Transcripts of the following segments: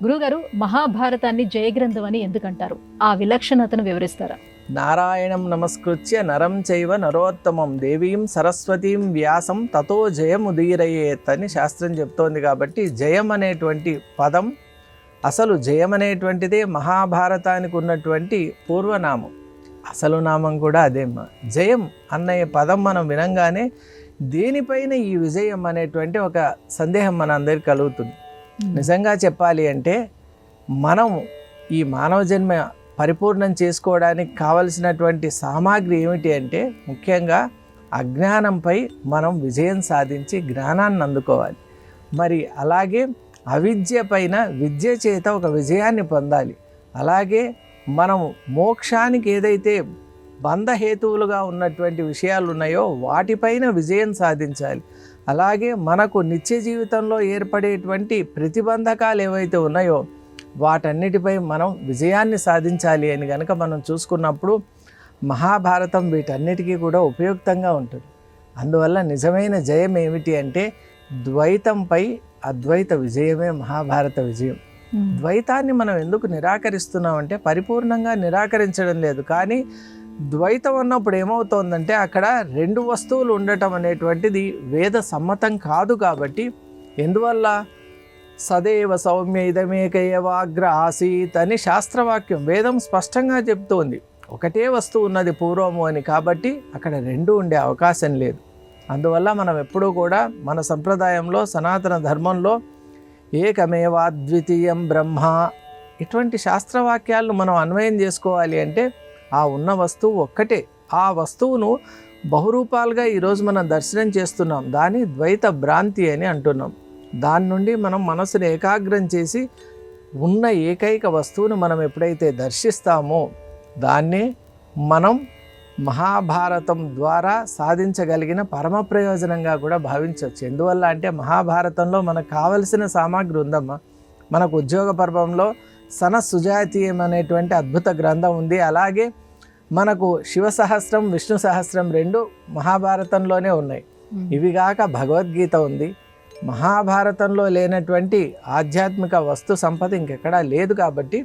గురుగారు, మహాభారతాన్ని జయగ్రంథం అని ఎందుకంటారు? ఆ విలక్షణతను వివరిస్తారా? నారాయణం నమస్కృత్య నరం చైవ నరోత్తమం దేవీం సరస్వతీం వ్యాసం తతో జయముదీరయేత్ అని శాస్త్రం చెప్తోంది. కాబట్టి జయం అనేటువంటి పదం, అసలు జయం అనేటువంటిదే మహాభారతానికి ఉన్నటువంటి పూర్వనామం. అసలు నామం కూడా అదేమ్మా. జయం అనే పదం మనం వినంగానే దేనిపైన ఈ విజయం అనేటువంటి ఒక సందేహం మన అందరికి కలుగుతుంది. నిజంగా చెప్పాలి అంటే మనం ఈ మానవ జన్మ పరిపూర్ణం చేసుకోవడానికి కావలసినటువంటి సామాగ్రి ఏమిటి అంటే ముఖ్యంగా అజ్ఞానంపై మనం విజయం సాధించి జ్ఞానాన్ని అందుకోవాలి. మరి అలాగే అవిద్య పైన విద్య చేత ఒక విజయాన్ని పొందాలి. అలాగే మనం మోక్షానికి ఏదైతే బంధహేతువులుగా ఉన్నటువంటి విషయాలు ఉన్నాయో వాటిపైన విజయం సాధించాలి. అలాగే మనకు నిత్య జీవితంలో ఏర్పడేటువంటి ప్రతిబంధకాలు ఏవైతే ఉన్నాయో వాటన్నిటిపై మనం విజయాన్ని సాధించాలి అని కనుక మనం చూసుకున్నప్పుడు మహాభారతం వీటన్నిటికీ కూడా ఉపయుక్తంగా ఉంటుంది. అందువల్ల నిజమైన జయం ఏమిటి అంటే ద్వైతంపై అద్వైత విజయమే మహాభారత విజయం. ద్వైతాన్ని మనం ఎందుకు నిరాకరిస్తున్నామంటే పరిపూర్ణంగా నిరాకరించడం లేదు, కానీ ద్వైతం అన్నప్పుడు ఏమవుతోందంటే అక్కడ రెండు వస్తువులు ఉండటం అనేటువంటిది వేద సమ్మతం కాదు. కాబట్టి ఎందువల్ల సదేవ సౌమ్య ఇదమేక ఏవాగ్ర ఆసీత్ అని శాస్త్రవాక్యం వేదం స్పష్టంగా చెప్తోంది. ఒకటే వస్తువు ఉన్నది పూర్వము అని. కాబట్టి అక్కడ రెండు ఉండే అవకాశం లేదు. అందువల్ల మనం ఎప్పుడూ కూడా మన సంప్రదాయంలో సనాతన ధర్మంలో ఏకమేవాద్వితీయం బ్రహ్మ ఇటువంటి శాస్త్రవాక్యాలను మనం అన్వయం చేసుకోవాలి అంటే ఆ ఉన్న వస్తువు ఒక్కటే. ఆ వస్తువును బహురూపాలుగా ఈరోజు మనం దర్శనం చేస్తున్నాం. దాన్ని ద్వైత భ్రాంతి అని అంటున్నాం. దాని నుండి మనం మనసును ఏకాగ్రం చేసి ఉన్న ఏకైక వస్తువును మనం ఎప్పుడైతే దర్శిస్తామో దాన్నే మనం మహాభారతం ద్వారా సాధించగలిగిన పరమ ప్రయోజనంగా కూడా భావించవచ్చు. ఎందువల్ల అంటే మహాభారతంలో మనకు కావలసిన సామాగ్రి ఉందమ్మా. మనకు ఉద్యోగ పర్వంలో సన సుజాతీయం అనేటువంటి అద్భుత గ్రంథం ఉంది. అలాగే మనకు శివ సహస్రం విష్ణు సహస్రం రెండు మహాభారతంలోనే ఉన్నాయి. ఇవిగాక భగవద్గీత ఉంది. మహాభారతంలో లేనటువంటి ఆధ్యాత్మిక వస్తు సంపద ఇంకెక్కడా లేదు. కాబట్టి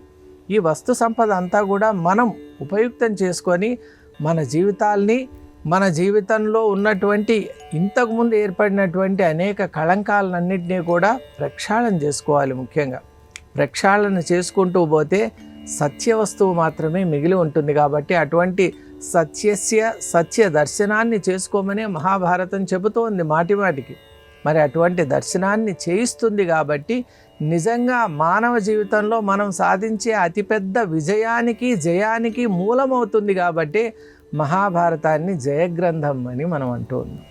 ఈ వస్తు సంపద అంతా కూడా మనం ఉపయుక్తం చేసుకొని మన జీవితాల్ని, మన జీవితంలో ఉన్నటువంటి ఇంతకుముందు ఏర్పడినటువంటి అనేక కళంకాలన్నింటినీ కూడా ప్రక్షాళన చేసుకోవాలి. ముఖ్యంగా ప్రక్షాళన చేసుకుంటూ పోతే సత్య వస్తువు మాత్రమే మిగిలి ఉంటుంది. కాబట్టి అటువంటి సత్య దర్శనాన్ని చేసుకోమనే మహాభారతం చెబుతోంది మాటిమాటికి. మరి అటువంటి దర్శనాన్ని చేయిస్తుంది. కాబట్టి నిజంగా మానవ జీవితంలో మనం సాధించే అతిపెద్ద విజయానికి జయానికి మూలమవుతుంది. కాబట్టి మహాభారతాన్ని జయగ్రంథం అని మనం అంటూ ఉన్నాం.